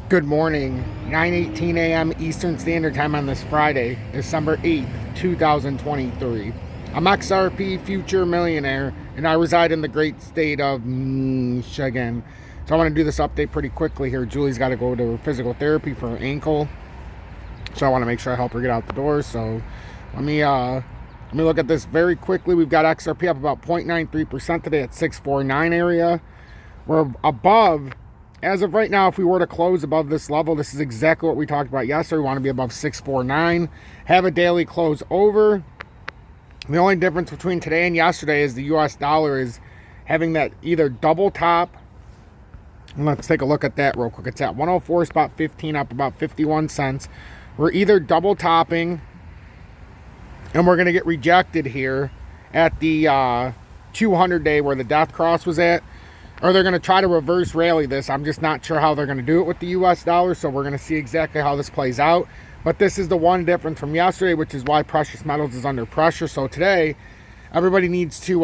Good morning, 9:18 a.m. Eastern Standard Time on this Friday, December 8th, 2023. I'm XRP Future Millionaire, and I reside in the great state of Michigan. So I want to do this update pretty quickly here. Julie's got to go to physical therapy for her ankle, so I want to make sure I help her get out the door. So let me look at this very quickly. We've got XRP up about 0.93% today at 649 area. We're above. As of right now, if we were to close above this level, this is exactly what we talked about yesterday. We want to be above 649. Have a daily close over. The only difference between today and yesterday is the US dollar is having that either double top. And let's take a look at that real quick. It's at 104 spot 15, up about 51 cents. We're either double topping, and we're going to get rejected here at the 200-day where the death cross was at. Or they're going to try to reverse rally this. I'm just not sure how they're going to do it with the US dollar, so we're going to see exactly how this plays out. But this is the one difference from yesterday, which is why precious metals is under pressure. So today, everybody needs to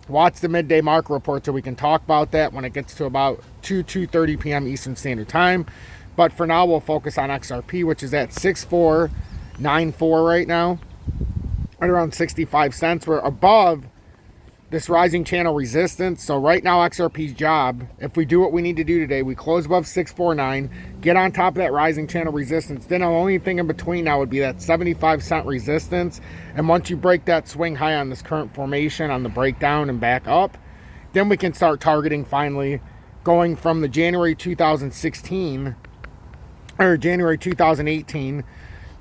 watch the midday market report so we can talk about that when it gets to about 2:30 p.m. Eastern Standard Time. But for now, we'll focus on XRP, which is at 6,494 right now, right around 65 cents. We're above this rising channel resistance. So right now, XRP's job, if we do what we need to do today, we close above 649, get on top of that rising channel resistance. Then the only thing in between now would be that 75-cent resistance. And once you break that swing high on this current formation on the breakdown and back up, then we can start targeting finally going from the January 2016 or January 2018.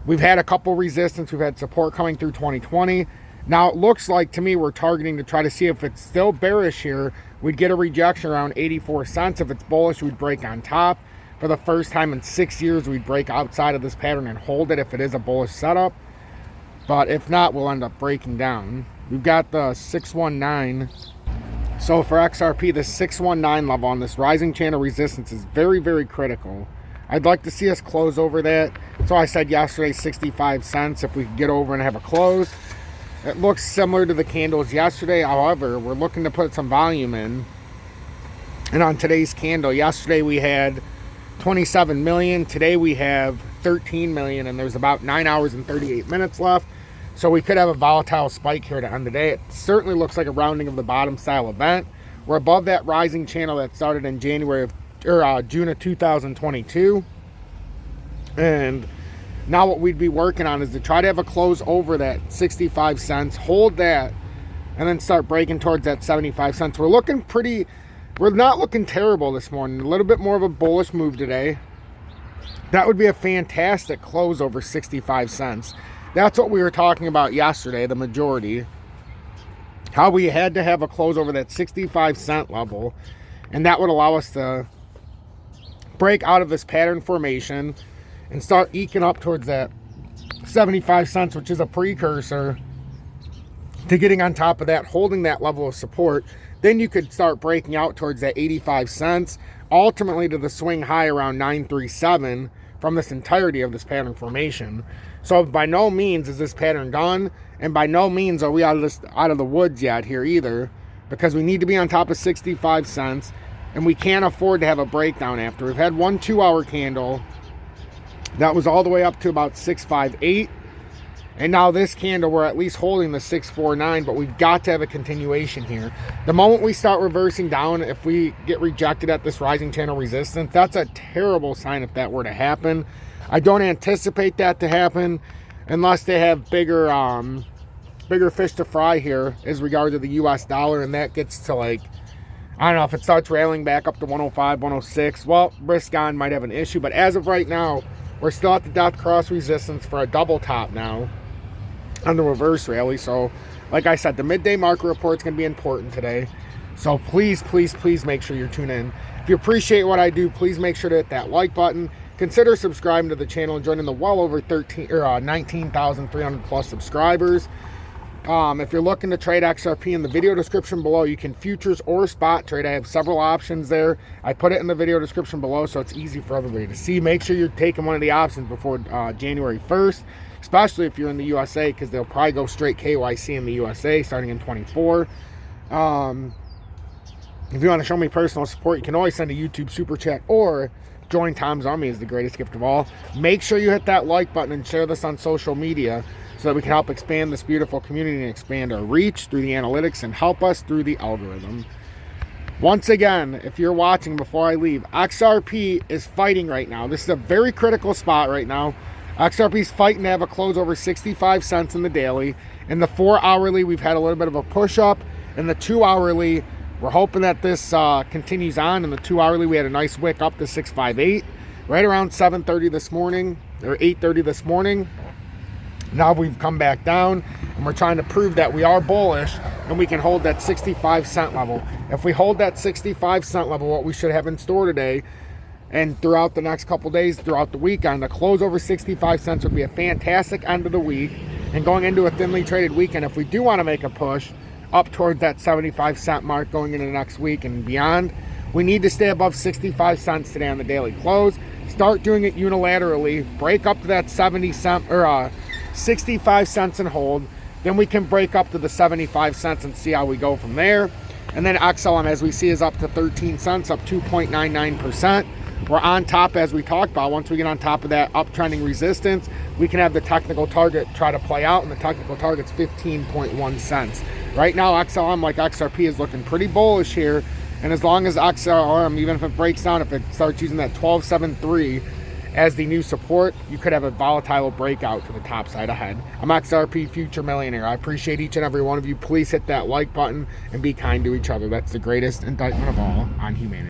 We've had a couple resistance. We've had support coming through 2020. Now, it looks like, to me, we're targeting to try to see if it's still bearish here. We'd get a rejection around 84 cents. If it's bullish, we'd break on top. For the first time in 6 years, we'd break outside of this pattern and hold it if it is a bullish setup. But if not, we'll end up breaking down. We've got the 619. So for XRP, the 619 level on this rising channel resistance is very, very critical. I'd like to see us close over that. So I said yesterday, 65 cents if we could get over and have a close. It looks similar to the candles yesterday. However, we're looking to put some volume in. And on today's candle, yesterday we had 27 million. Today we have 13 million. And there's about 9 hours and 38 minutes left. So we could have a volatile spike here to end the day. It certainly looks like a rounding of the bottom style event. We're above that rising channel that started in June of 2022. And now what we'd be working on is to try to have a close over that 65 cents, hold that, and then start breaking towards that 75 cents. We're not looking terrible this morning. A little bit more of a bullish move today. That would be a fantastic close over 65 cents. That's what we were talking about yesterday, the majority. How we had to have a close over that 65 cent level, and that would allow us to break out of this pattern formation and start eking up towards that 75 cents, which is a precursor to getting on top of that, holding that level of support. Then you could start breaking out towards that 85 cents, ultimately to the swing high around 937 from this entirety of this pattern formation. So by no means is this pattern done, and by no means are we out of the woods yet here either, because we need to be on top of 65 cents, and we can't afford to have a breakdown after. We've had one 2-hour candle that was all the way up to about 658. And now this candle, we're at least holding the 649, but we've got to have a continuation here. The moment we start reversing down, if we get rejected at this rising channel resistance, that's a terrible sign if that were to happen. I don't anticipate that to happen unless they have bigger fish to fry here as regard to the US dollar, and that gets to, like, I don't know, if it starts railing back up to 105, 106, well, risk on might have an issue. But as of right now, we're still at the death cross resistance for a double top now on the reverse rally. So, like I said, the midday market report is going to be important today. So please, please, please make sure you tune in. If you appreciate what I do, please make sure to hit that like button. Consider subscribing to the channel and joining the well over 19,300 plus subscribers. If you're looking to trade XRP, in the video description below, you can futures or spot trade. I have several options there. I put it in the video description below so it's easy for everybody to see. Make sure you're taking one of the options before January 1st, especially if you're in the USA, because they'll probably go straight KYC in the USA starting in 24. If you want to show me personal support, you can always send a YouTube super chat or join Tom's Army is the greatest gift of all. Make sure you hit that like button and share this on social media so that we can help expand this beautiful community and expand our reach through the analytics and help us through the algorithm. Once again, if you're watching before I leave, XRP is fighting right now. This is a very critical spot right now. XRP's fighting to have a close over 65 cents in the daily. In the 4 hourly, we've had a little bit of a push up. In the 2 hourly, we're hoping that this continues on. In the 2 hourly, we had a nice wick up to 658, right around 7:30 this morning, or 8:30 this morning. Now we've come back down, and we're trying to prove that we are bullish, and we can hold that 65 cent level. If we hold that 65 cent level, what we should have in store today, and throughout the next couple days, throughout the weekend, a close over 65 cents would be a fantastic end of the week. And going into a thinly traded weekend, if we do want to make a push up towards that 75 cent mark going into the next week and beyond, we need to stay above 65 cents today on the daily close. Start doing it unilaterally, break up to that 70 cent or 65 cents and hold. Then we can break up to the 75 cents and see how we go from there. And then XLM, as we see, is up to 13 cents, up 2.99%. We're on top, as we talked about. Once we get on top of that uptrending resistance, we can have the technical target try to play out, and the technical target's 15.1 cents. Right now, XLM, like XRP, is looking pretty bullish here. And as long as XLM, even if it breaks down, if it starts using that 1273 as the new support, you could have a volatile breakout to the top side ahead. I'm XRP Future Millionaire. I appreciate each and every one of you. Please hit that like button and be kind to each other. That's the greatest indictment of all on humanity.